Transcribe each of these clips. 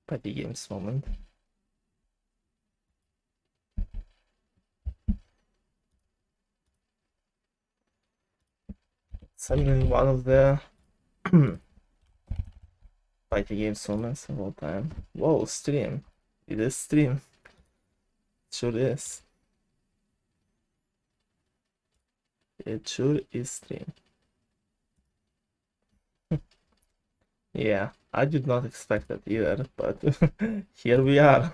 Party games moment. Suddenly one of the party games moments of all time. Whoa, stream. It is stream. Sure is. It sure is stream. Yeah, I did not expect that either, but here we are.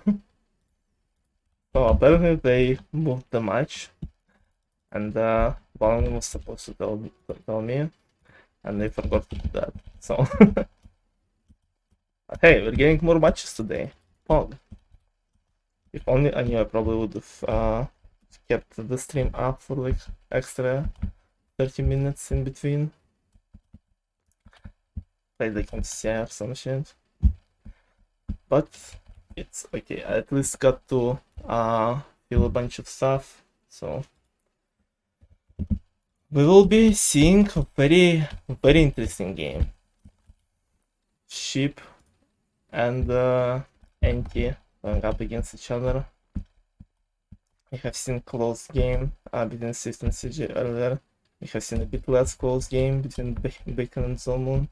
So apparently they moved the match, and one of them was supposed to tell me, and they forgot to do that. So, hey, we're getting more matches today. Pog. If only I knew, I probably would have kept the stream up for like extra 30 minutes in between. Played like MCI or some shit. But it's okay. I at least got to feel a bunch of stuff. So we will be seeing a very interesting game. Sheep and Anti going up against each other. We have seen close game between Swift and CJ earlier. We have seen a bit less close game between Bacon and Zolmoon.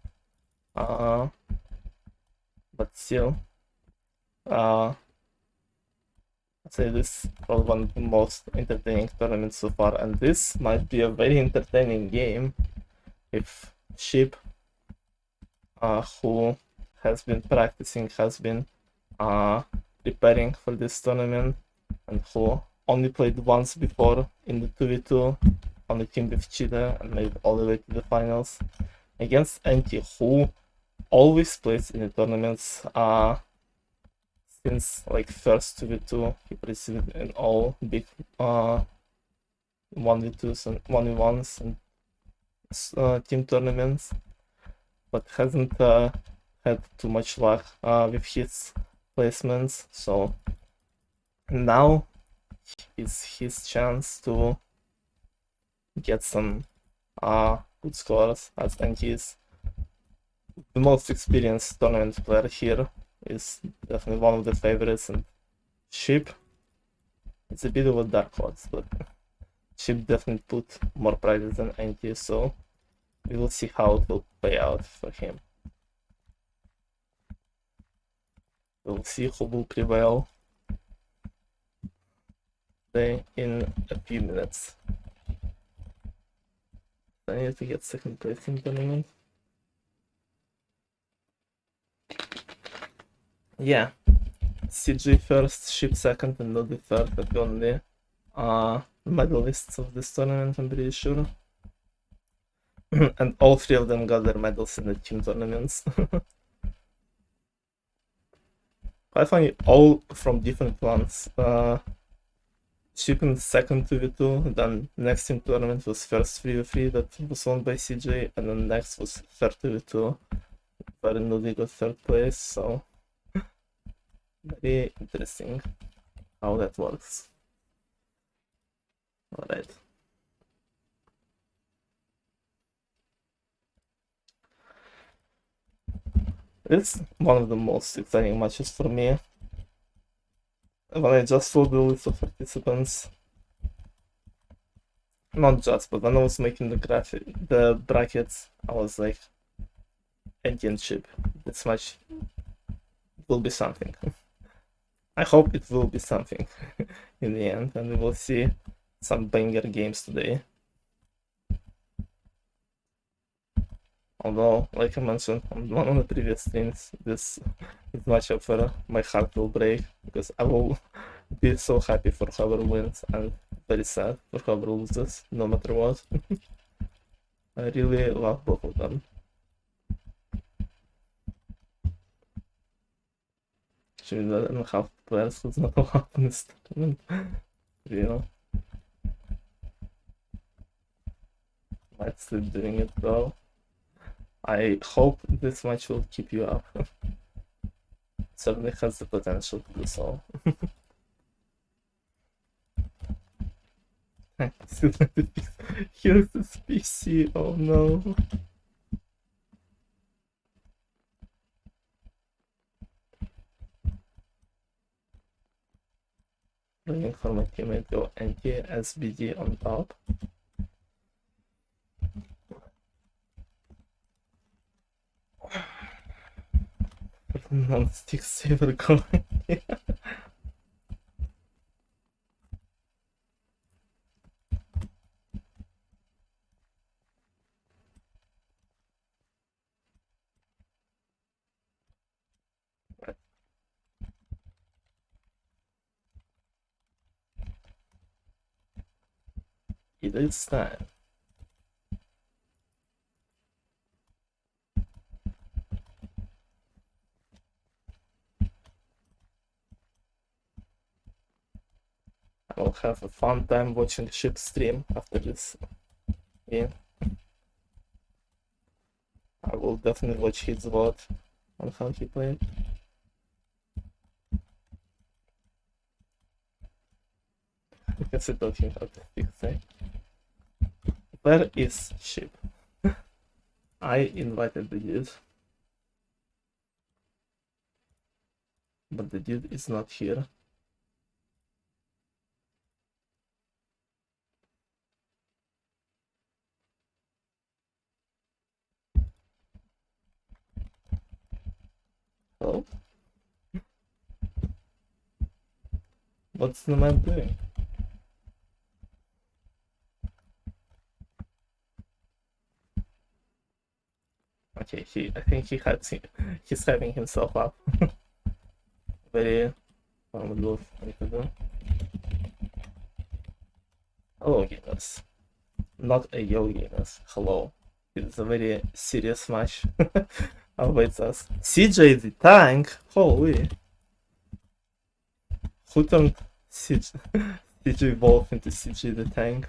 But still, I'd say this is probably one of the most entertaining tournaments so far, and this might be a very entertaining game if Sheep, who has been practicing, has been preparing for this tournament, and who only played once before in the 2v2 on the team with Cheetah and made it all the way to the finals, against Anti, who always plays in the tournaments since like first 2v2. He participated in all big 1v2s and 1v1s and team tournaments, but hasn't had too much luck with his placements. So now is his chance to get some good scores, as he is the most experienced tournament player here. Is definitely one of the favorites, and Sheep, it's a bit of a dark horse, but Sheep definitely put more prizes than NT, so we will see how it will play out for him. We'll see who will prevail in a few minutes. I need to get second place in the tournament. Yeah, CG first, Sheep second, and not the third, but the only medalists of this tournament, I'm pretty sure. And all three of them got their medals in the team tournaments. I find it all from different ones. Sheep in second 2v2, then next team tournament was first 3v3 that was won by CJ, and then next was third 2v2 where Nudi got third place, so very interesting how that works. Alright. It's one of the most exciting matches for me. When I just saw the list of participants, not just, but when I was making the brackets, I was like, Indian Sheep, this match will be something. I hope it will be something in the end, and we will see some banger games today. Although, like I mentioned on one of the previous streams, this matchup where my heart will break, because I will be so happy for whoever wins and very sad for whoever loses, no matter what. I really love both of them. Actually, I don't know how players who's not allowed in this tournament. Real. Might sleep doing it though. I hope this match will keep you up. Certainly has the potential to do so. Still trying to fix. Here's this PC. Oh no. Waiting for my teammate to go anti-SBD on top. Non-stick saver going. It is time. I will have a fun time watching Ship stream after this game. I will definitely watch his VOD on how he played. Because I taught him how to fix it. Where is Ship? I invited the dude. But the dude is not here. Hello? What's the man doing? Okay, I think he's hyping himself up. Very formidable thing to do. Hello gamers. Not a yo gamers. Hello. It's a very serious match. Awaits us. CJ the tank? Holy. Who turned CJ Wolf into CJ the tank?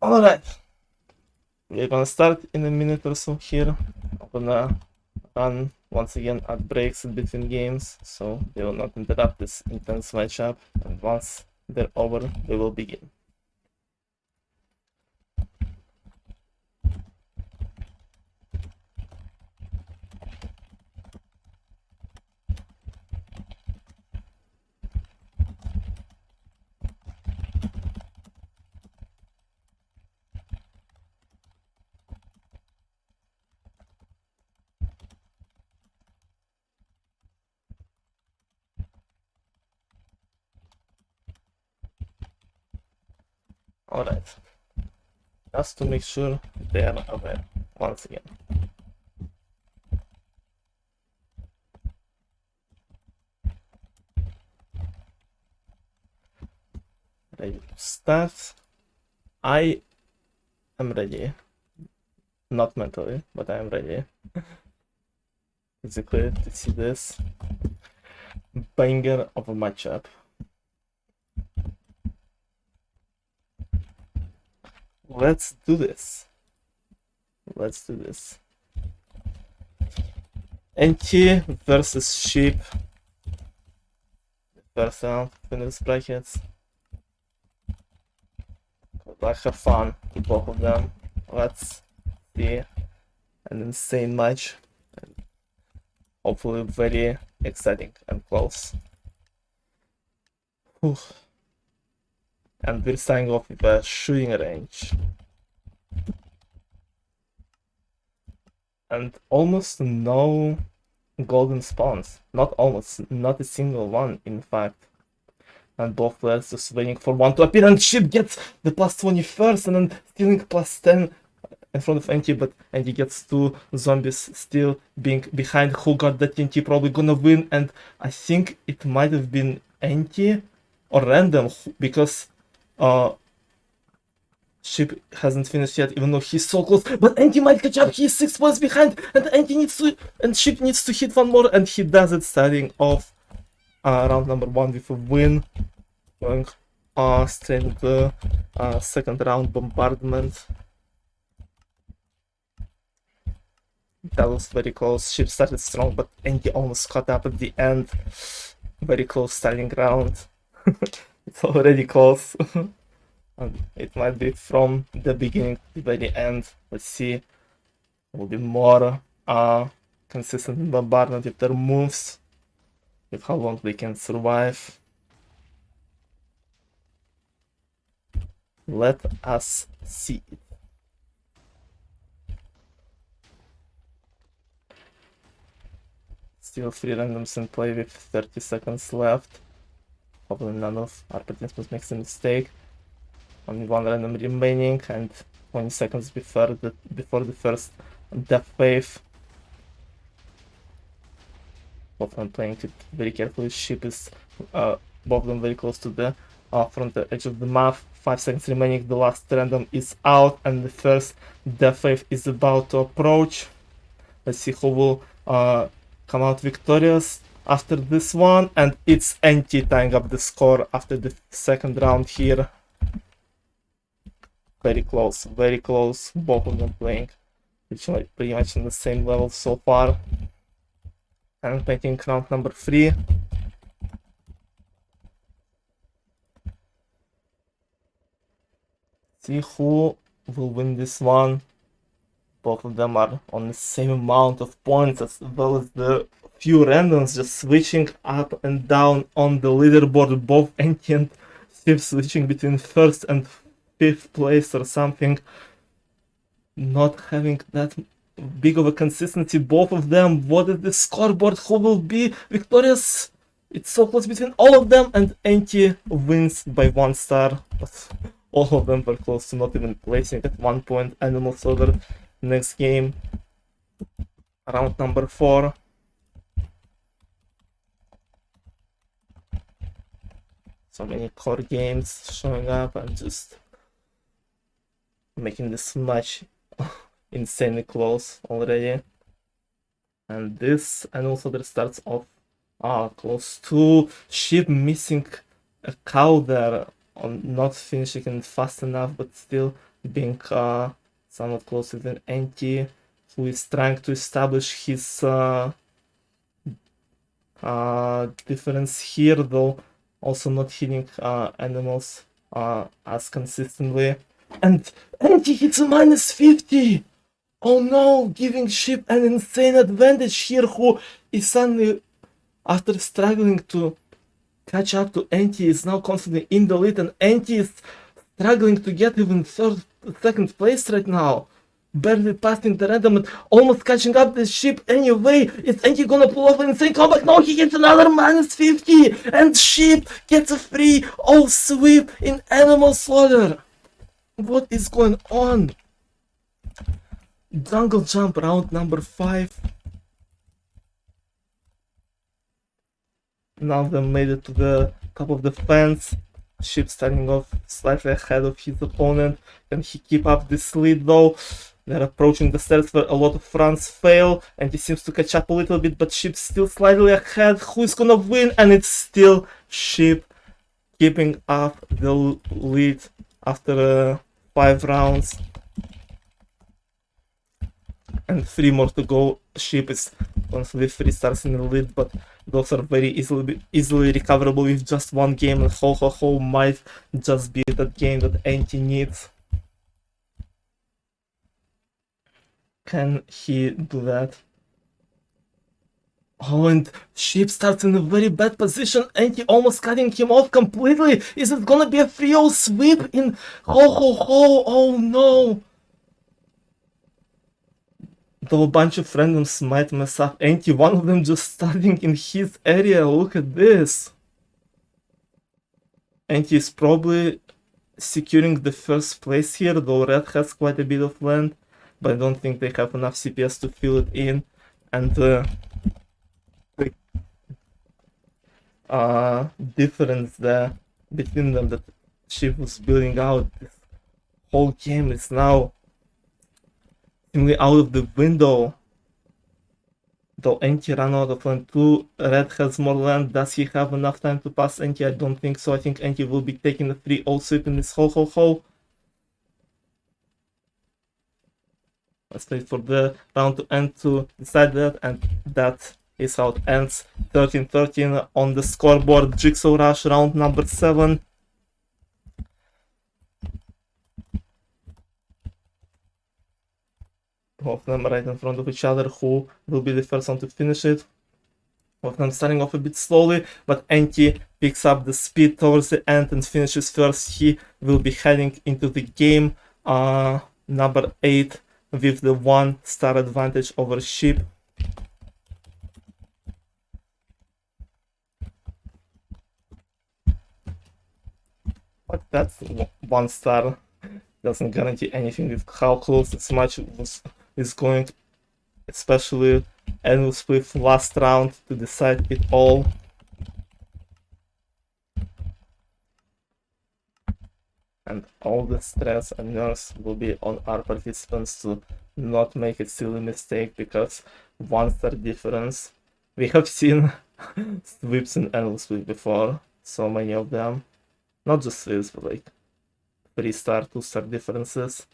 Alright. We're gonna start in a minute or so here. I'm gonna run once again at breaks in between games, so they will not interrupt this intense matchup. And once they're over, we will begin. Alright. Just to make sure they are aware once again. Ready to start. I am ready. Not mentally, but I am ready. Physically to see this banger of a matchup. Let's do this. Let's do this. NT versus Sheep. First round in this brackets. Like have fun with both of them. Let's see an insane match. Hopefully very exciting and close. Whew. And we're starting off with a shooting range. And almost no golden spawns. Not almost, not a single one, in fact. And both players just waiting for one to appear, and Ship gets the plus 21st and then stealing plus 10 in front of NT, but NT gets two zombies still being behind. Who got that TNT probably gonna win, and I think it might have been NT or random, because Ship hasn't finished yet, even though he's so close. But NT might catch up. He's 6 points behind, and Ship needs to hit one more, and he does it, starting off round number 1 with a win, going straight into the second round bombardment. That was very close. Ship started strong, but NT almost caught up at the end. very close starting round. It's already close. And it might be from the beginning to the very end. Let's see. Will be more consistent bombardment with their moves, with how long they can survive. Let us see it. Still 3 randoms in play with 30 seconds left. Hopefully none of our participants makes a mistake. Only 1 random remaining and 20 seconds before the first death wave. Both of them playing it very carefully. Ship is both of them very close to the from the edge of the map. 5 seconds remaining. The last random is out and the first death wave is about to approach. Let's see who will come out victorious after this one, and it's Anti tying up the score after the second round here. Very close, both of them playing pretty much on the same level so far. And playing round number 3. See who will win this one. Both of them are on the same amount of points, as well as the few randoms just switching up and down on the leaderboard. Both Anti and Steve switching between first and 5th place or something. Not having that big of a consistency, both of them. What is the scoreboard? Who will be victorious? It's so close between all of them, and Anti wins by 1 star. But all of them were close to not even placing at 1 point. Animal Soldier. Next game, round number 4. So many core games showing up and just making this match insanely close already. And this, and also there starts off close to Ship missing a cow there, on not finishing it fast enough, but still being somewhat closer than Anti, who is trying to establish his difference here, though also not hitting animals as consistently. And Anti hits a -50! Oh no, giving Ship an insane advantage here, who is suddenly, after struggling to catch up to Anti, is now constantly in the lead, and Anti is struggling to get even second place right now. Barely passing the random and almost catching up the Ship anyway. Is Anti gonna pull off an insane comeback? No, he gets another -50! And Ship gets a free sweep in Animal Slaughter. What is going on? Jungle Jump round number 5. Now they made it to the top of the fence. Ship starting off slightly ahead of his opponent. Can he keep up this lead though? They're approaching the stairs where a lot of runs fail, and he seems to catch up a little bit, but Ship's still slightly ahead. Who is gonna win? And it's still Ship keeping up the lead after 5 rounds. And 3 more to go. Ship is constantly 3 stars in the lead, but those are very easily recoverable with just 1 game, and Ho might just be that game that Anti needs. Can he do that? Oh, and Ship starts in a very bad position. Anti almost cutting him off completely. Is it gonna be a 3-0 sweep in Ho? Oh no! Though a bunch of randoms might mess up Anti, one of them just starting in his area. Look at this. Anti is probably securing the first place here, though Red has quite a bit of land, but I don't think they have enough CPS to fill it in. And the difference there between them that Ship was building out this whole game is now out of the window. Though Anti ran out of land too. Red has more land. Does he have enough time to pass Anti? I don't think so. I think Anti will be taking a 3-0 sweep in this Ho. Let's wait for the round to end to decide that, and that Ace out ends 13-13 on the scoreboard. Jigsaw Rush round number 7. Both of them right in front of each other. Who will be the first one to finish it? Both of them starting off a bit slowly, but Anti picks up the speed towards the end and finishes first. He will be heading into the game number 8 with the 1-star advantage over Sheep. But that's 1 star. Doesn't guarantee anything with how close this match is going, especially Endless with last round to decide it all. And all the stress and nerves will be on our participants to not make a silly mistake, because 1-star difference. We have seen sweeps in Endless Sweep before, so many of them. Not just sweeps, but like 3-star, 2-star differences.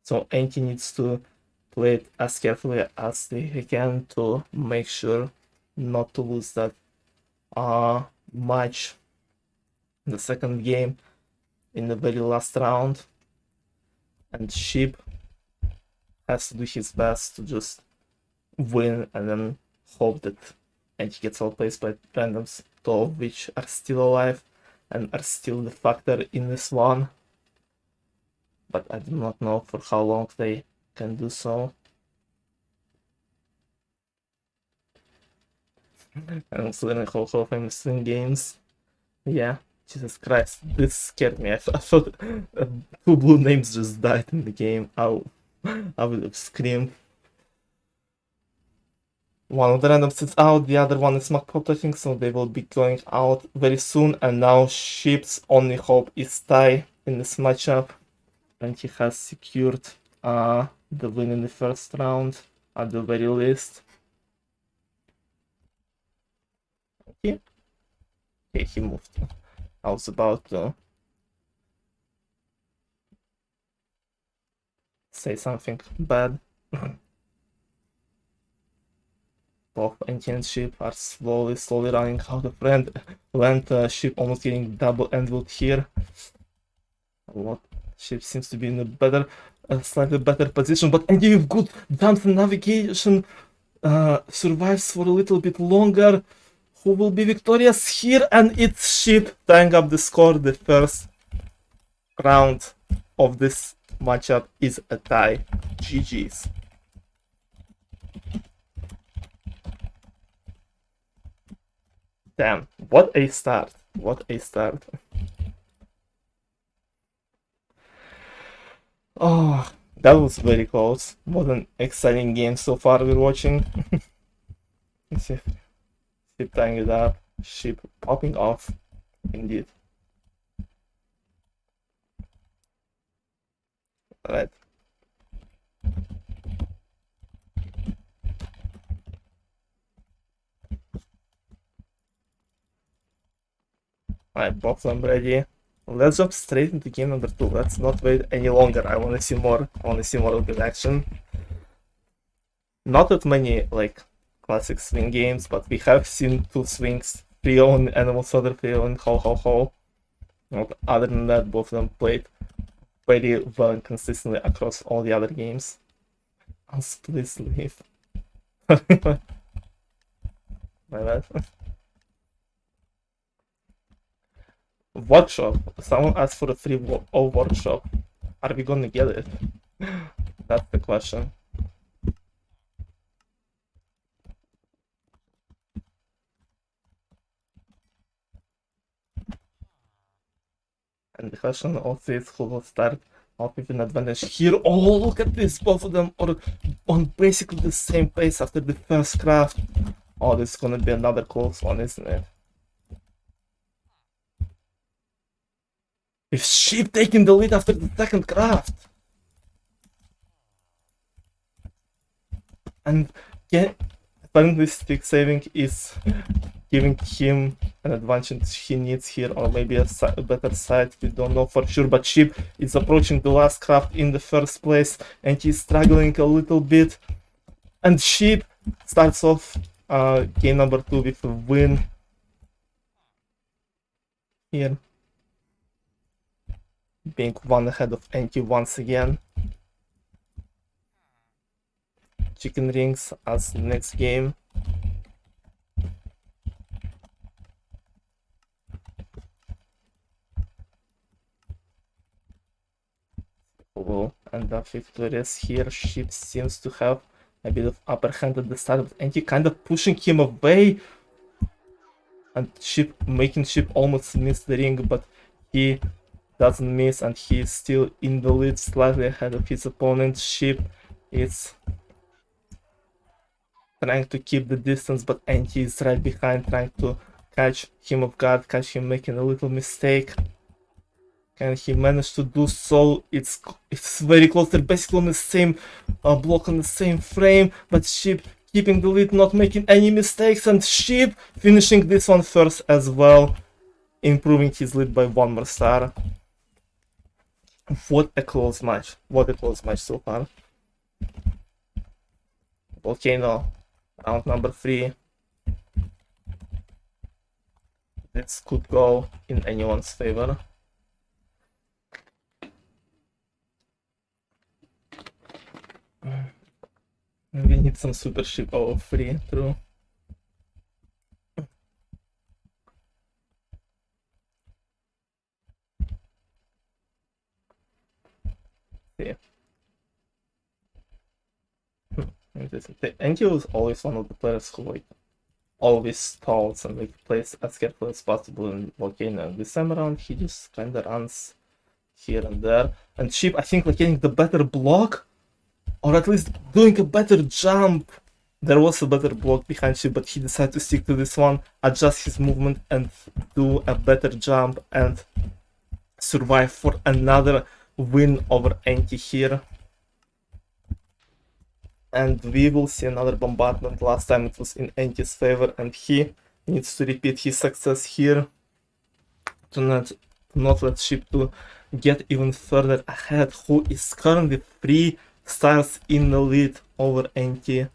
So Anti needs to play it as carefully as he can to make sure not to lose that match, the second game, in the very last round. And Sheep has to do his best to just win and then hope that Anti gets outplaced by randoms, 2 of which are still alive and are still the factor in this one. But I do not know for how long they can do so. And also in the Hall of Fame swing games. Yeah, Jesus Christ, this scared me. I thought 2 blue names just died in the game. I would have screamed. One of the randoms is out, the other one is McPop, I think, so they will be going out very soon. And now Sheep's only hope is tie in this matchup. And he has secured the win in the first round, at the very least. Okay, he moved. I was about to say something bad. Both Anti and Sheep are slowly running out of land. Sheep almost getting double endwood here. Sheep seems to be in a better, slightly better position, but Anti with good jumps and navigation survives for a little bit longer. Who will be victorious here? And it's Sheep tying up the score. The first round of this matchup is a tie. GG's. Damn, what a start. What a start. Oh, that was very close. What an exciting game so far we're watching. Let's see. Sheep tying it up. Sheep popping off. Indeed. Alright. Alright, box I'm ready. Let's jump straight into game number 2. Let's not wait any longer. I wanna see more. I wanna see more of good action. Not that many like classic swing games, but we have seen 2 swings, Trio and Animal Soda, Trio and Ho Ho Ho. Other than that, both of them played very well and consistently across all the other games. Unsplit sleeve. My bad. Workshop. Someone asked for a free workshop. Are we gonna get it? That's the question. And the question also is who will start off with an advantage here. Oh, look at this! Both of them are on basically the same pace after the first craft. Oh, this is gonna be another close one, isn't it? With Sheep taking the lead after the second craft. And yeah, apparently stick saving is giving him an advantage he needs here, or maybe a better side, we don't know for sure. But Sheep is approaching the last craft in the first place, and he's struggling a little bit. And Sheep starts off game number 2 with a win here, being one ahead of Anti once again. Chicken rings as next game. Will end up victorious here. Sheep seems to have a bit of upper hand at the start, but Anti kind of pushing him away. And Sheep making Sheep almost miss the ring, but he doesn't miss and he's still in the lead, slightly ahead of his opponent. Sheep is trying to keep the distance, but Anti is right behind, trying to catch him off guard, catch him making a little mistake. And he managed to do so. It's very close. They're basically on the same block, on the same frame, but Sheep keeping the lead, not making any mistakes, and Sheep finishing this one first as well, improving his lead by one more star. What a close match. What a close match so far. Volcano, round number 3. This could go in anyone's favor. We need some super ship 03, true. Yeah. Interesting. Angel is always one of the players who like always stalls and like plays as carefully as possible in Volcano. And this time around he just kinda runs here and there. And Sheep, I think, like getting the better block, or at least doing a better jump. There was a better block behind Sheep, but he decided to stick to this one, adjust his movement and do a better jump and survive for another win over Anti here. And we will see another bombardment. Last time it was in Anti's favor, and he needs to repeat his success here to not let Sheep to get even further ahead, who is currently 3 stars in the lead over Anti.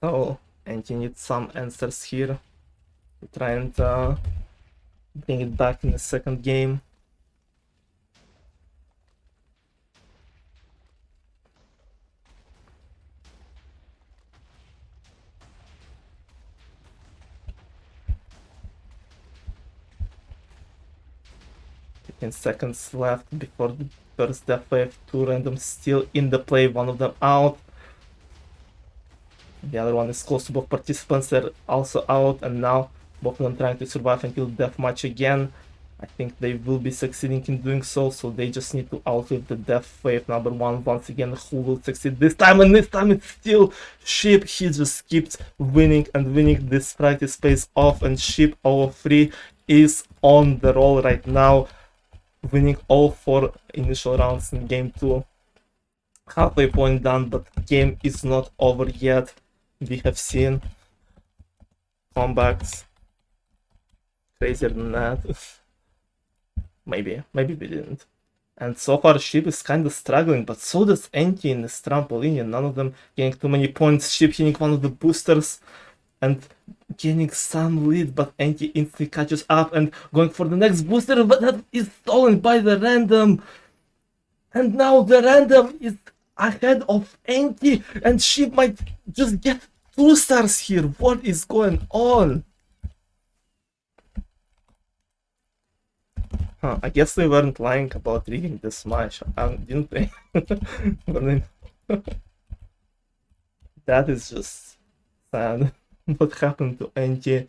So Anti needs some answers here to try and bring it back in the second game. Seconds left before the first death wave. 2 randoms still in the play, one of them out. The other one is close to both participants, they're also out, and now both of them trying to survive until deathmatch again. I think they will be succeeding in doing so, so they just need to outlive the death wave number 1 once again. Who will succeed this time? And this time it's still Sheep. He just keeps winning and winning. This practice pays off, and Sheep 03 is on the roll right now, winning all 4 initial rounds in game 2. Halfway point done, but game is not over yet. We have seen comebacks crazier than that. maybe we didn't. And so far Sheep is kind of struggling, but so does Anti in this trampoline, and none of them getting too many points. Sheep hitting one of the boosters and gaining some lead, but Anti instantly catches up and going for the next booster, but that is stolen by the random. And now the random is ahead of Anti, and Sheep might just get 2 stars here. What is going on? I guess they weren't lying about rigging this match, didn't they? That is just sad. What happened to Anti?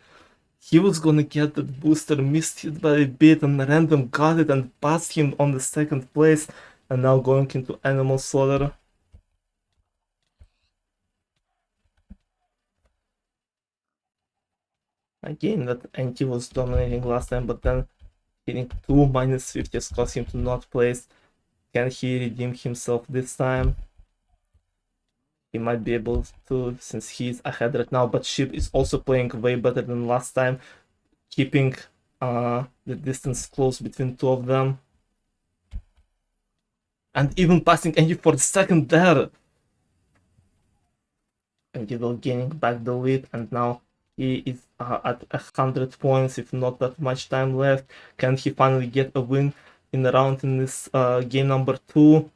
He was gonna get that booster, missed it by a bit, and random got it and passed him on the 2nd place, and now going into Animal Slaughter. A game that Anti was dominating last time, but then hitting 2 -50s caused him to not place. Can he redeem himself this time? He might be able to, since he's ahead right now, but Sheep is also playing way better than last time, keeping the distance close between 2 of them. And even passing Anti for the 2nd there. and he will gaining back the lead, and now he is at 100 points, if not that much time left. Can he finally get a win in the round in this game number 2?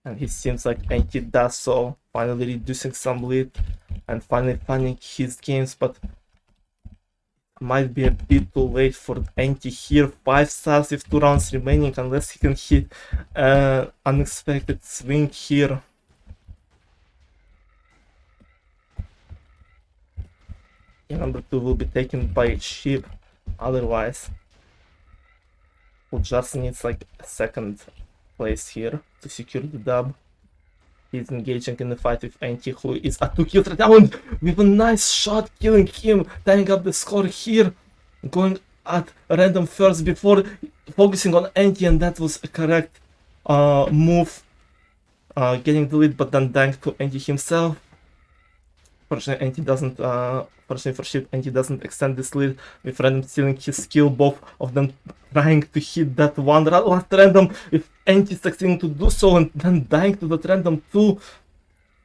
And he seems like Anti does so, finally reducing some lead and finally finding his games, but might be a bit too late for Anti here. 5 stars with 2 rounds remaining, unless he can hit an unexpected swing here. Game number 2 will be taken by Sheep, otherwise we'll just needs like a second place here to secure the dub. He's engaging in the fight with Anti, who is at 2 kills right now, and with a nice shot killing him, tying up the score here, going at random first before focusing on Anti, and that was a correct move, getting the lead, but then dying to Anti himself. Fortunately, Anti doesn't. Fortunately for Sheep, Anti doesn't extend this lead with random stealing his skill. Both of them trying to hit that one last random, with Anti succeeding to do so and then dying to that random too.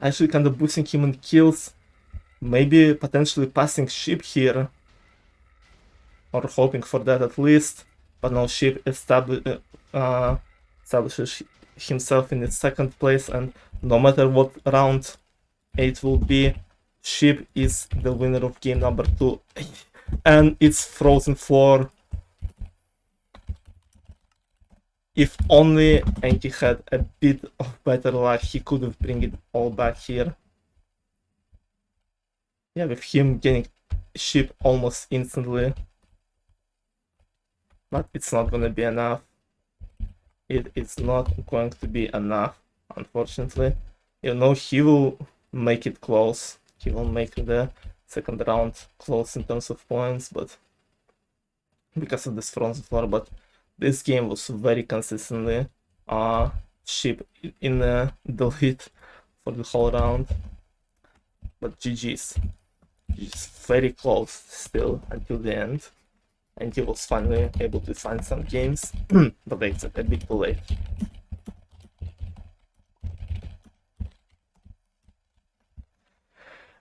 Actually, kind of boosting him in kills. Maybe potentially passing Sheep here, or hoping for that at least. But no, Sheep establishes himself in the second place, and no matter what round 8 will be, Sheep is the winner of game number 2. And it's Frozen Floor. If only Anki had a bit of better luck, he could have bring it all back here. Yeah, with him getting Sheep almost instantly. But it's not gonna be enough. It is not going to be enough, unfortunately. You know, he will make it close. He will make the second round close in terms of points, but because of this Frozen Floor. But this game was very consistently Sheep in the lead for the whole round. But GG's very close still until the end, and he was finally able to find some games, but it's a bit too late.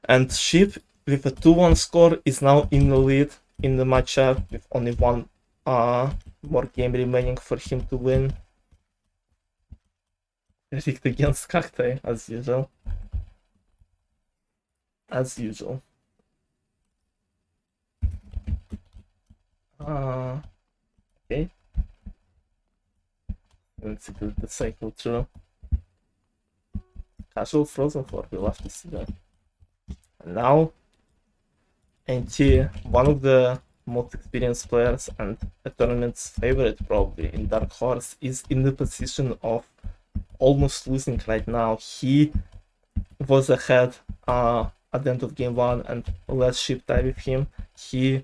And Sheep, with a 2-1 score, is now in the lead in the matchup, with only one more game remaining for him to win. Rigged against Cacti, as usual. As usual. Okay. Let's see the cycle through. Casual Frozen Floor, we'll have to see that. And now, NT, one of the most experienced players and a tournament's favorite probably in Dark Horse, is in the position of almost losing right now. He was ahead at the end of game 1 and let Sheep tie with him. He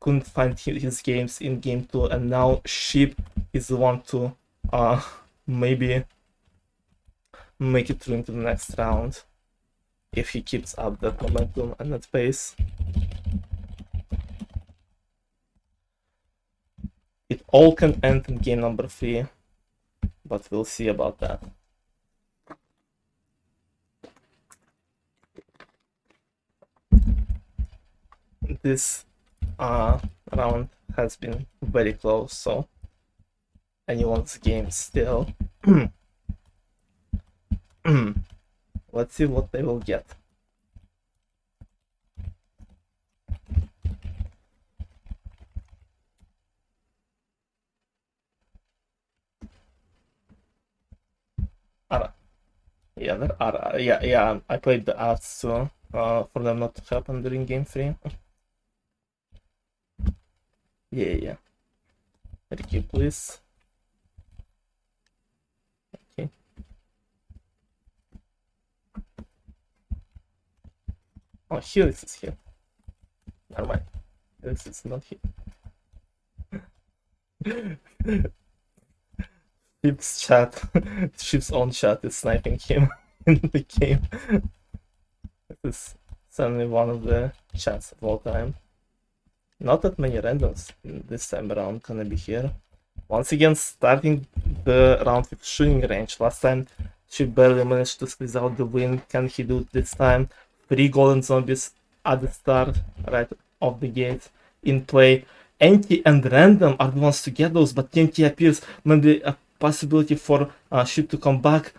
couldn't find his games in game 2, and now Sheep is the one to maybe make it through into the next round if he keeps up that momentum and that pace. It all can end in game number 3, but we'll see about that. This round has been very close, so anyone's game still. Let's see what they will get. Ara. Yeah, there are. Yeah, I played the ads too, for them not to happen during game 3. Yeah. Ricky, please. Okay. Oh, Helix is here. Never mind. Helix is not here. Sheep's chat, Sheep's own chat is sniping him in the game. This is certainly one of the chats of all time. Not that many randoms this time around gonna be here. Once again, starting the round with shooting range. Last time She barely managed to squeeze out the win. Can he do it this time? 3 golden zombies at the start, right off the gate. In play. Anti and Random are the ones to get those, but TNT appears. Maybe a possibility for Ship to come back.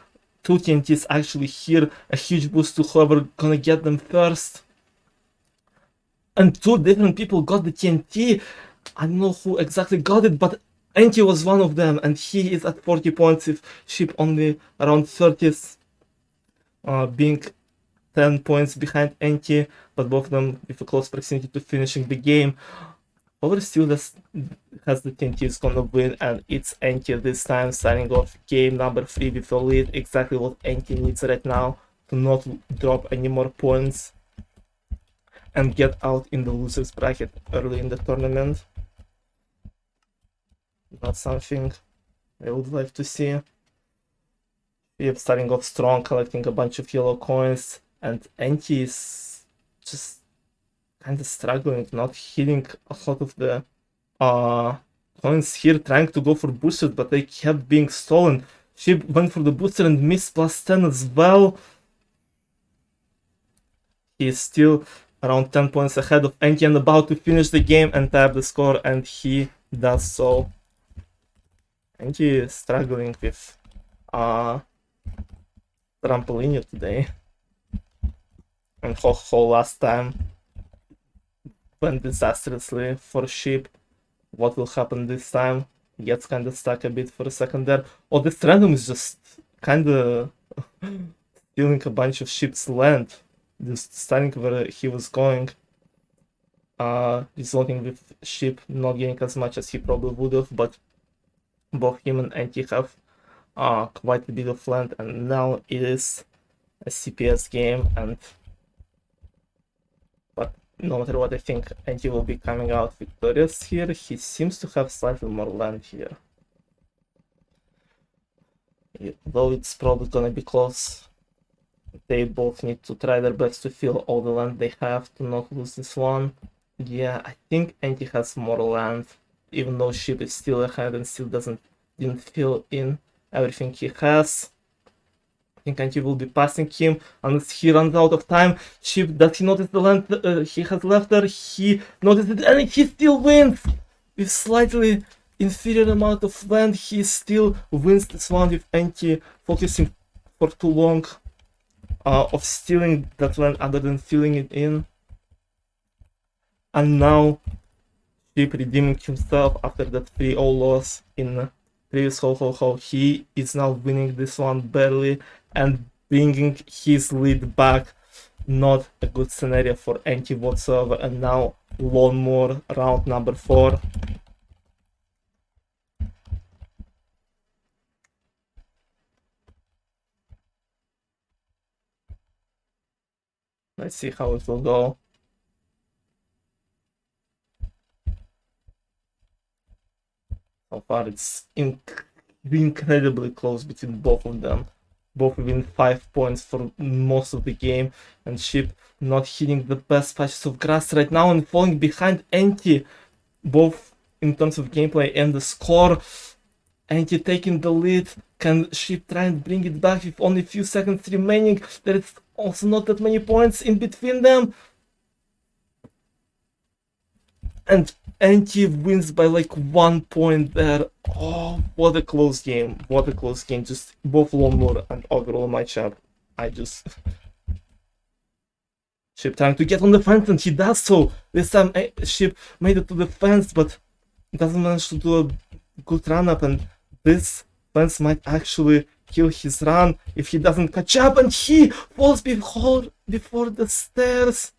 2 TNTs actually here. A huge boost to whoever gonna get them first. And 2 different people got the TNT. I don't know who exactly got it, but Anti was one of them, and he is at 40 points if Ship only around 30th, being 10 points behind Anti, but both of them with a close proximity to finishing the game. Over still has the TNT is gonna win, and it's Anti this time, starting off game number 3 with a lead. Exactly what Anti needs right now to not drop any more points and get out in the losers bracket early in the tournament. Not something I would like to see. Yep, starting off strong, collecting a bunch of yellow coins, and Anti is just kind of struggling, not hitting a lot of the coins here, trying to go for boosters, but they kept being stolen. She went for the booster and missed +10 as well. He is still around 10 points ahead of Anti and about to finish the game and tap the score, and he does so. Anti is struggling with trampoline today, and Ho last time went disastrously for Ship. What will happen this time? Gets kind of stuck a bit for a second there. Oh, this random is just kind of stealing a bunch of Ship's land, just standing where he was going, resulting with Ship not getting as much as he probably would have, but both him and Anti have quite a bit of land, and now it is a CPS game, but no matter what, I think Anti will be coming out victorious here. He seems to have slightly more land here, though it's probably gonna be close. They both need to try their best to fill all the land they have to not lose this one. Yeah, I think Anti has more land, even though Ship is still ahead and still didn't fill in everything he has. I think Anti will be passing him unless he runs out of time. Ship, does he notice the land he has left there? He noticed it, and he still wins! With slightly inferior amount of land, he still wins this one with Anti focusing for too long of stealing that land other than filling it in. And now Ship redeeming himself after that 3-0 loss in previous Ho. He is now winning this one barely and bringing his lead back. Not a good scenario for Anti whatsoever. And now one more, round number 4. Let's see how it will go. So far it's incredibly close between both of them. Both within 5 points for most of the game, and Ship not hitting the best patches of grass right now and falling behind Anti, both in terms of gameplay and the score. Anti taking the lead. Can Ship try and bring it back with only a few seconds remaining? There is also not that many points in between them. And Anti wins by like 1 point there. Oh, what a close game. What a close game. Just both Lone and overall matchup. Ship trying to get on the fence, and he does so. This time Ship made it to the fence, but doesn't manage to do a good run up, and this fence might actually kill his run if he doesn't catch up, and he falls before the stairs,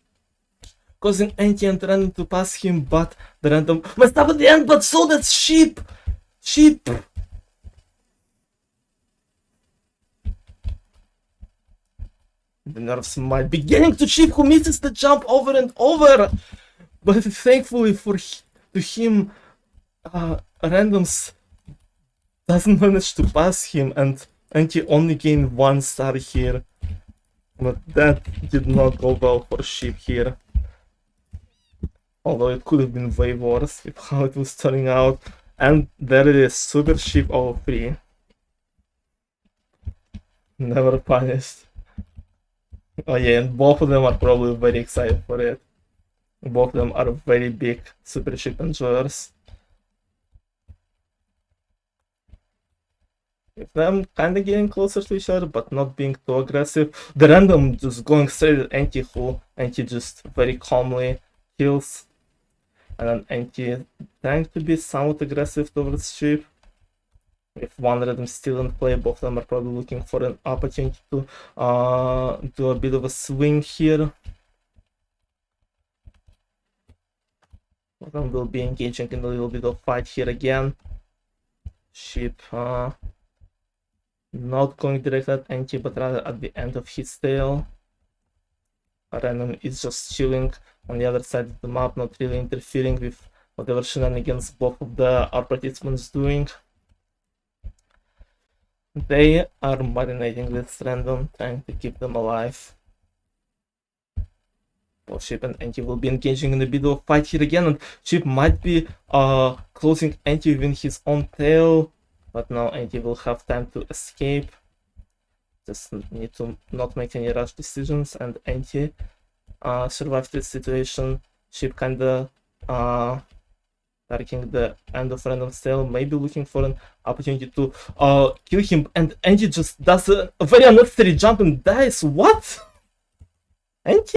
causing Anti and Random to pass him, but the Random messed up at the end, but so does Ship! The nerves might be getting to Ship, who misses the jump over and over, but thankfully to him, Randoms doesn't manage to pass him, and Anti only gained 1 star here, but that did not go well for Ship here. Although it could have been way worse with how it was turning out. And there it is, Super Ship 03. Never punished. Oh yeah, and both of them are probably very excited for it. Both of them are very big super ship enjoyers. If them kind of getting closer to each other, but not being too aggressive. The random just going straight at Anti who Anti just very calmly kills. And then Anti trying to be somewhat aggressive towards ship. If one random still in play, both of them are probably looking for an opportunity to do a bit of a swing here. Both of them will be engaging in a little bit of fight here again. Ship not going direct at Anti, but rather at the end of his tail. Random is just chilling on the other side of the map, not really interfering with whatever shenanigans both of our participants doing. They are marinating this random, trying to keep them alive. Both Ship and Anti will be engaging in a bit of a fight here again, and Ship might be closing Anti within his own tail, but now Anti will have time to escape. Just need to not make any rash decisions, and Anti survived this situation. Ship kinda targeting the end of Random's tail, maybe looking for an opportunity to kill him, and Anti just does a very unnecessary jump and dies. What? Anti?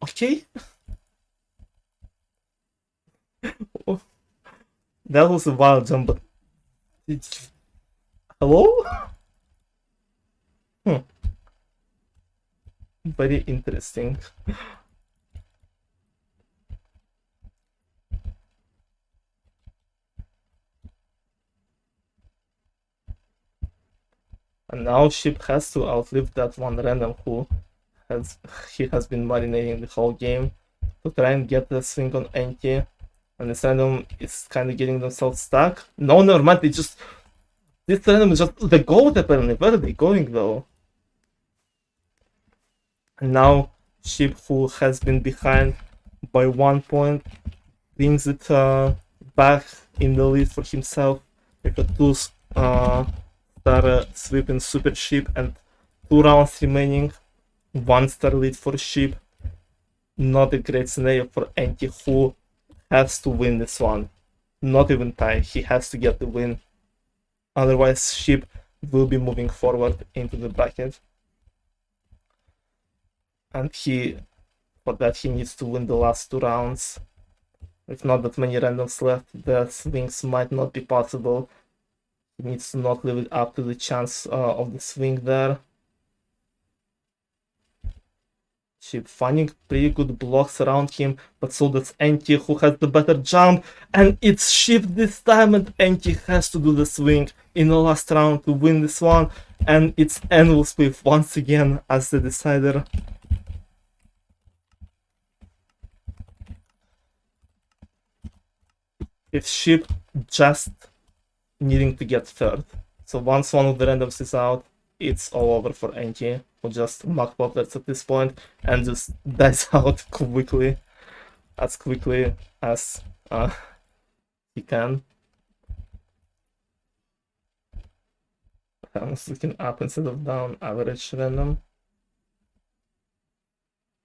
Okay. That was a wild jump, but hello? Very interesting. And now Ship has to outlive that one random who has been marinating the whole game to try and get the swing on Anti. And this random is kind of getting themselves stuck. No, never mind. This random is just the goat apparently. Where are they going though? And now Ship, who has been behind by 1 point, brings it back in the lead for himself. With a 2-star sweeping Super Ship and 2 rounds remaining. 1-star lead for Ship. Not a great scenario for Anti, who has to win this one. Not even tie. He has to get the win. Otherwise, Ship will be moving forward into the bracket. And for that, he needs to win the last 2 rounds. With not that many randoms left, the swings might not be possible. He needs to not leave it up to the chance of the swing there. Ship finding pretty good blocks around him, but so does Anti, who has the better jump, and it's Ship this time, and Anti has to do the swing in the last round to win this one, and it's Endless Wave once again as the decider. If Ship just needing to get third. So once one of the randoms is out, it's all over for Anti, who just Mach Poplets at this point and just dies out quickly, as he can. I'm looking up instead of down, average random.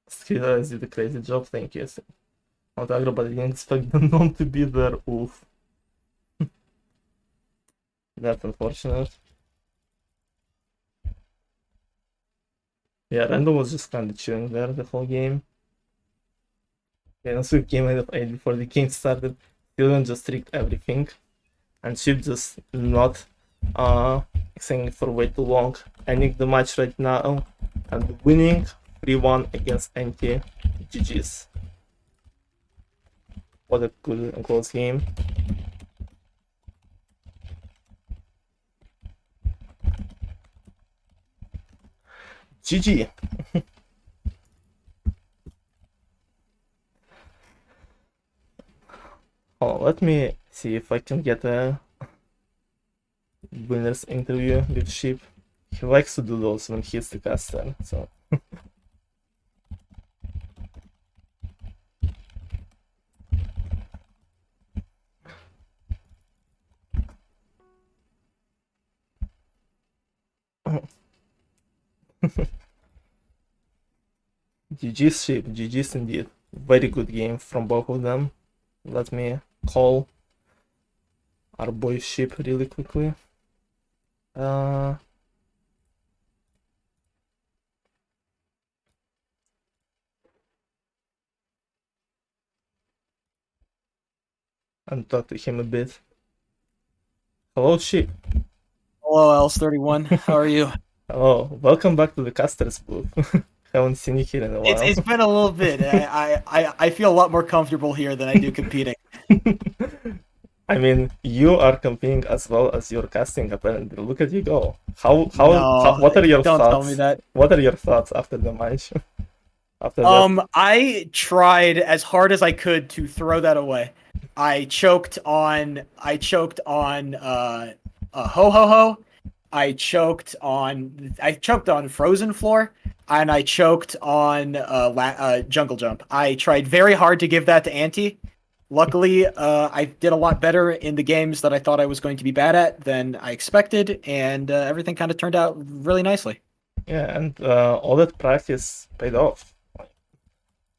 Skiller did a crazy job, thank you. Not aggro, but I didn't expect the non to be there, oof. That's unfortunate. Yeah, random was just kind of chilling there the whole game. Yeah, and Swift game of 8 before the game started. Sylvan just tricked everything. And Chip just not extending for way too long. Ending the match right now and winning 3-1 against NT. GG's. What a good and close game. GG. Oh, let me see if I can get a winner's interview with Sheep. He likes to do those when he's the caster, so. GG's ship, GG's indeed. Very good game from both of them. Let me call our boy ship really quickly. And talk to him a bit. Hello, ship. Hello, Ls31. How are you? Hello, welcome back to the caster's booth. Haven't seen you here in a It's while. it's been a little bit. I feel a lot more comfortable here than I do competing. I mean, you are competing as well as you're casting apparently. Look at you go. How No, what are your don't tell me thoughts? that. What are your thoughts after the match? After that? I tried as hard as I could to throw that away. I choked on ho ho ho. I choked on Frozen Floor, and I choked on Jungle Jump. I tried very hard to give that to Auntie. Luckily, I did a lot better in the games that I thought I was going to be bad at than I expected, and everything kind of turned out really nicely. Yeah, and all that practice paid off.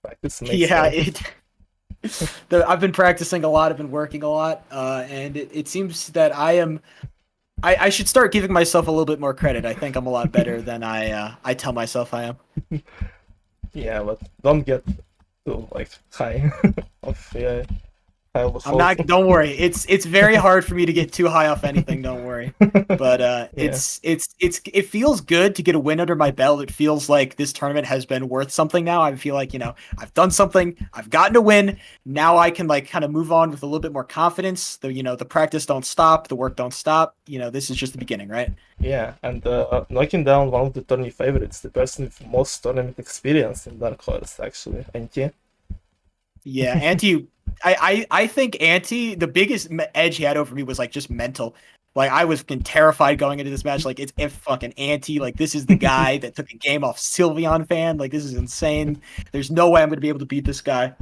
Practice makes Yeah, them. it. I've been practicing a lot. I've been working a lot, and it seems that I should start giving myself a little bit more credit. I think I'm a lot better than I tell myself I am. Yeah, but don't get too like high of high of a I'm hope. not. Don't worry. It's very hard for me to get too high off anything. Don't worry. But Yeah, it feels good to get a win under my belt. It feels like this tournament has been worth something now. I feel like I've done something. I've gotten a win. Now I can like kind of move on with a little bit more confidence. The practice don't stop. The work don't stop. This is just the beginning, right? yeah, and knocking down one of the tourney favorites, the person with most tournament experience in Dark Horse, actually, Anti. Yeah, Anti. I think Anti, the biggest edge he had over me was like just mental. Like I was fucking terrified going into this match. Like it's if fucking Anti. Like this is the guy that took a game off Sylveon fan. Like this is insane. There's no way I'm gonna be able to beat this guy.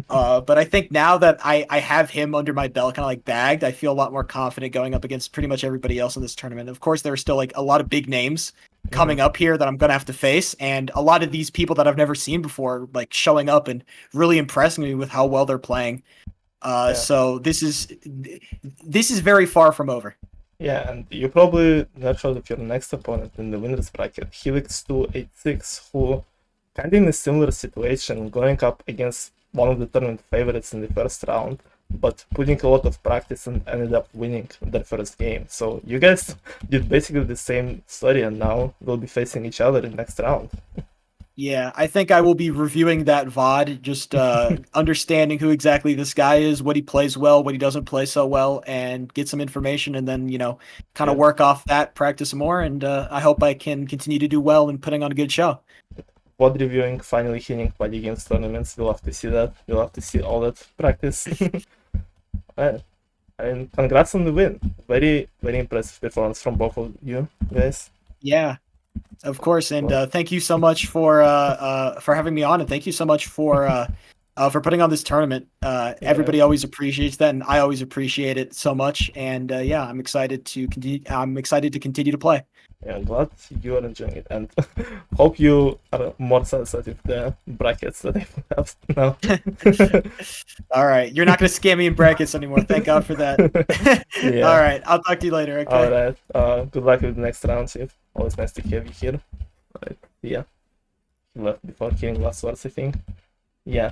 But I think now that I have him under my belt, kind of like bagged, I feel a lot more confident going up against pretty much everybody else in this tournament. Of course, there are still like a lot of big names Mhm. coming up here that I'm gonna have to face, and a lot of these people that I've never seen before, like showing up and really impressing me with how well they're playing. Yeah, So this is very far from over. yeah, and you probably not heard of your next opponent in the winners bracket, Helix286, who kind of in a similar situation, going up against one of the tournament favorites in the first round, but putting a lot of practice and ended up winning their first game. So you guys did basically the same story, and now will be facing each other in next round. Yeah, I think I will be reviewing that VOD, just understanding who exactly this guy is, what he plays well, what he doesn't play so well, and get some information, and then kind of Yeah. work off that, practice some more, and I hope I can continue to do well and putting on a good show. Pod reviewing finally hitting party games tournaments. We'll have to see that. We'll have to see all that practice. Uh, and congrats on the win. Very, very impressive performance from both of you guys. Yeah, of course, and Well, thank you so much for having me on, and thank you so much for putting on this tournament. yeah, Everybody always appreciates that, and I always appreciate it so much. And yeah, I'm excited to continue. I'm excited to continue to play. yeah, glad you are enjoying it, and hope you are more satisfied with the brackets that I have now. All right, you're not gonna scam me in brackets anymore. Thank God for that. All Yeah. right, I'll talk to you later. All Okay. right. Good luck with the next round, Chief. Always nice to have you here. Right. Yeah. He left before hearing last words, I think. Yeah.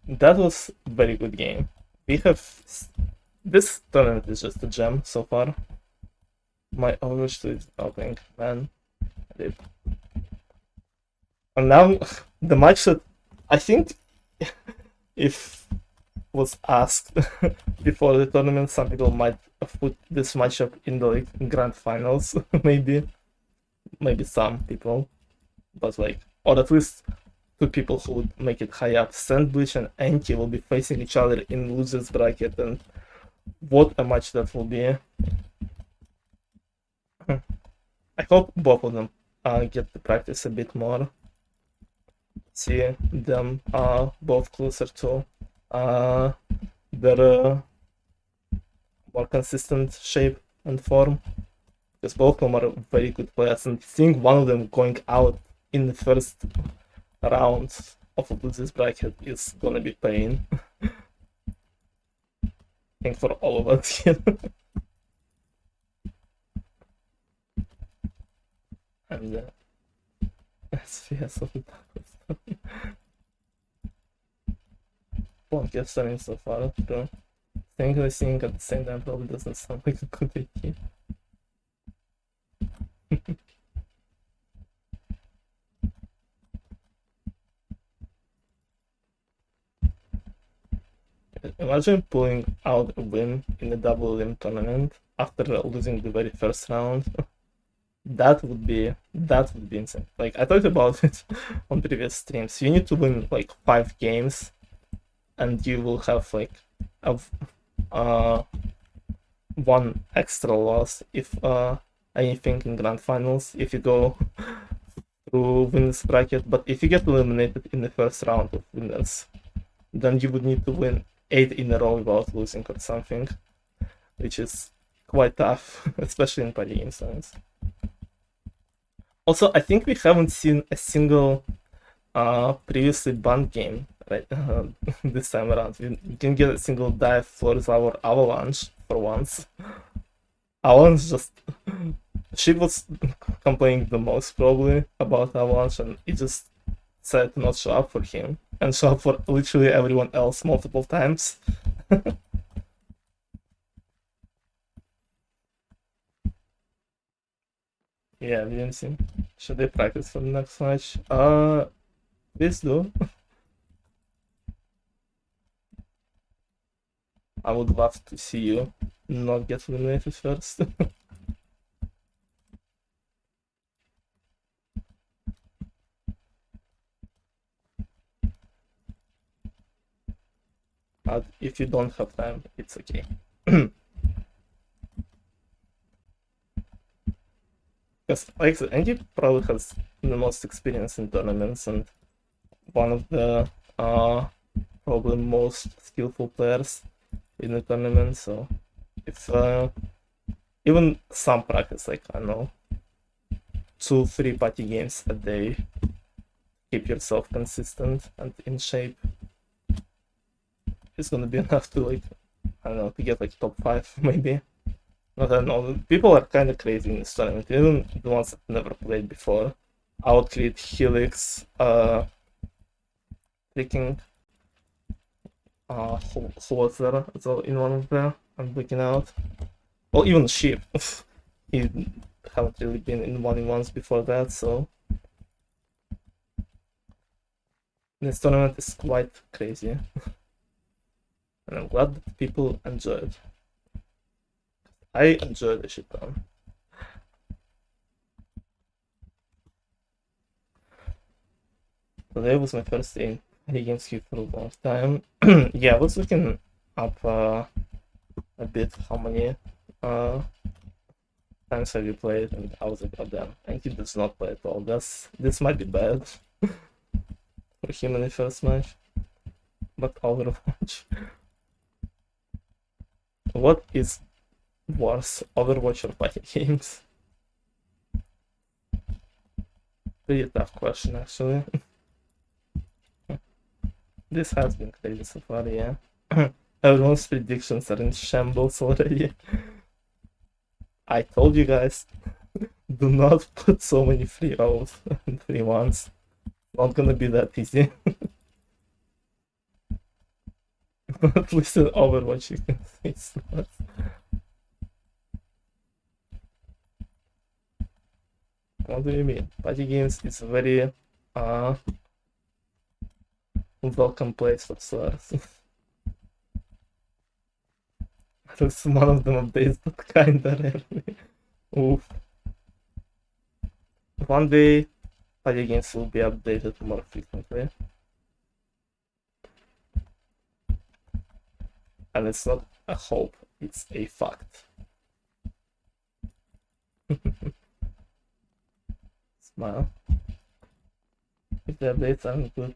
That was a very good game. We have this tournament is just a gem so far. My Overwatch 2 is opening, man. Rip. And now the match that I think if was asked before the tournament, some people might have put this matchup in the like, grand finals, maybe some people, but like, or at least two people who would make it high up. Sandwich and Anki will be facing each other in losers bracket, and what a match that will be. I hope both of them get to practice a bit more. See them both closer to uh, their more consistent shape and form. because both of them are very good players, and seeing one of them going out in the first round of a losers bracket is gonna be pain. I think for all of us here. And SPS of the tacos. Won't get starting so far, bro. Think listening at the same time probably doesn't sound like a good idea. Imagine pulling out a win in the double limb tournament after losing the very first round. That would be insane. Like I talked about it on previous streams. You need to win like 5 games, and you will have like one extra loss if anything in grand finals if you go through winners bracket. But if you get eliminated in the first round of winners, then you would need to win 8 in a row without losing or something, which is quite tough, especially in party game science. Also, I think we haven't seen a single previously banned game right this time around. We can get a single dive for our Avalanche for once. Avalanche just she was complaining the most probably about Avalanche, and it just said to not show up for him and show up for literally everyone else multiple times. Yeah, we didn't see. Should they practice for the next match? Please do. I would love to see you not get eliminated first. But if you don't have time, it's okay. Because, like I said, Andy probably has the most experience in tournaments and one of the probably most skillful players in the tournament. So, if even some practice, like I don't know, 2-3 party games a day, keep yourself consistent and in shape, it's gonna be enough to like I don't know to get like top 5 maybe. I don't know. People are kind of crazy in this tournament, even the ones that never played before. Outcrit, Helix, freaking who was there as well in one of them? I'm looking out. Well, even Sheep. He haven't really been in 1v1s before that, so this tournament is quite crazy. And I'm glad that people enjoy it. I enjoyed the shit ton. Today was my first day against you for a long time. Yeah, I was looking up a bit how many times have you played, and I was like, oh damn, and he does not play at all. This might be bad for him in the first match. But Overwatch. What is worse, Overwatch or party games? Pretty tough question, actually. This has been crazy so far, yeah. Everyone's predictions are in shambles already. I told you guys, do not put so many free rolls and free ones. Not gonna be that easy. At least in Overwatch you can say it's not. What do you mean? Party games is a very welcome place for stars. There's one of them updates, but kinda rarely. Oof. One day party games will be updated more frequently. And it's not a hope, it's a fact. Smile. If the updates aren't good,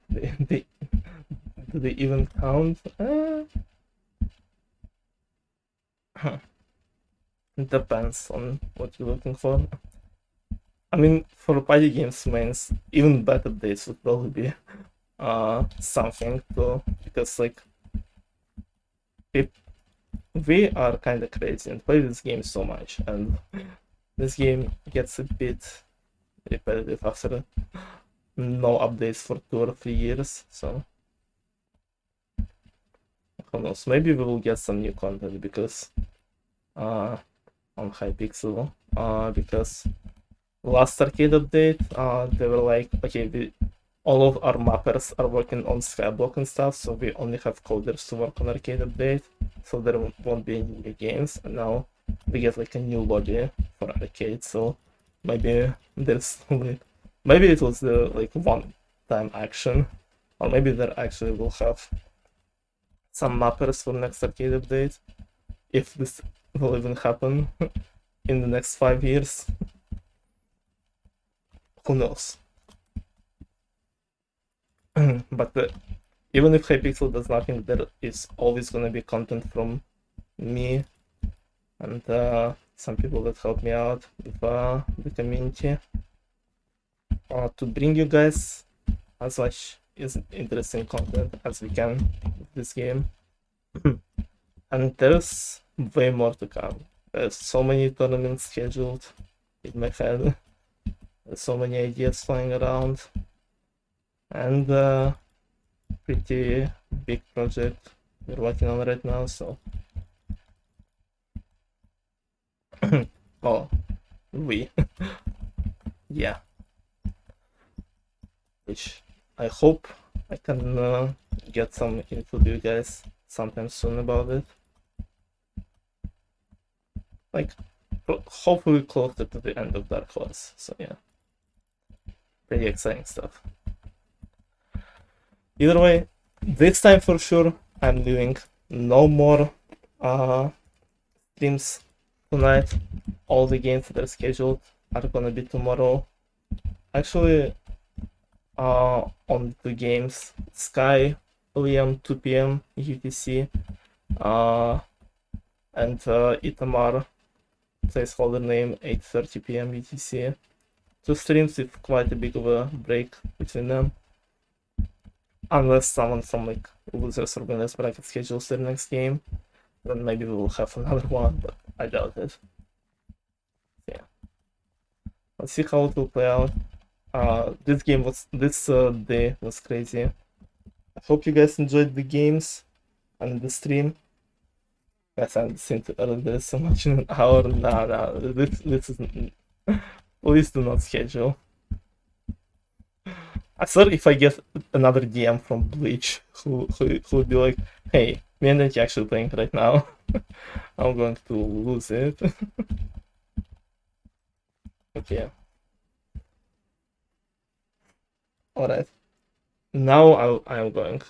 do they even count? It depends on what you're looking for. I mean, for party games mains, even better days would probably be something to, because like it, we are kind of crazy and play this game so much, and this game gets a bit repetitive after no updates for 2 or 3 years. So who knows? Maybe we will get some new content because on Hypixel, because last arcade update, they were like, okay, all of our mappers are working on Skyblock and stuff, so we only have coders to work on arcade update, so there won't be any new games. And now we get like a new lobby for arcade, so maybe there's maybe it was the like one-time action, or maybe there actually will have some mappers for next arcade update, if this will even happen in the next 5 years. Who knows? But even if Hypixel does nothing, there is always gonna be content from me and some people that help me out with the community to bring you guys as much interesting content as we can with this game. And there's way more to come. There's so many tournaments scheduled in my head. There's so many ideas flying around. And pretty big project we're working on right now, so oh, yeah, which I hope I can get some info to you guys sometime soon about it, like hopefully closer to the end of Dark Horse. So yeah, pretty exciting stuff. Either way, this time for sure I'm doing no more streams tonight. All the games that are scheduled are gonna be tomorrow. Actually, on the games, Sky, Liam, 2 p.m. UTC, and Itamar, placeholder name, 8:30 p.m. UTC. 2 streams with quite a big of a break between them. Unless someone from like Losers or Winners bracket schedules their next game, then maybe we will have another one, but I doubt it. Yeah. Let's see how it will play out. This day was crazy. I hope you guys enjoyed the games and the stream. Guys, I'm listening to there's so much in an hour. Nah, this is please do not schedule. I thought if I get another DM from Bleach who would be like, hey, me and Anti actually playing right now, I'm going to lose it. Okay. Alright. Now I'm going.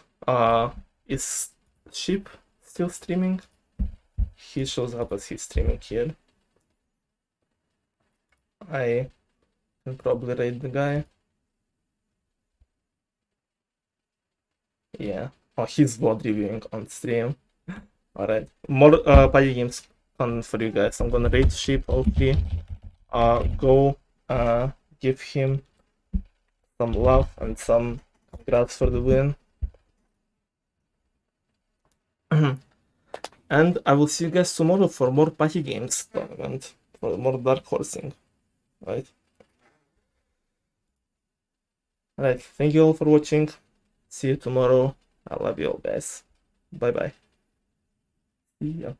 Is Sheep still streaming? He shows up as he's streaming here. I can probably raid the guy. Yeah. Oh, he's VOD reviewing on stream. Alright. More party games fun for you guys. I'm gonna raid Sheep all three. Go give him some love and some congrats for the win. And I will see you guys tomorrow for more party games tournament, for more dark horsing. Right? Alright, thank you all for watching. See you tomorrow. I love you all guys. Bye bye. See ya.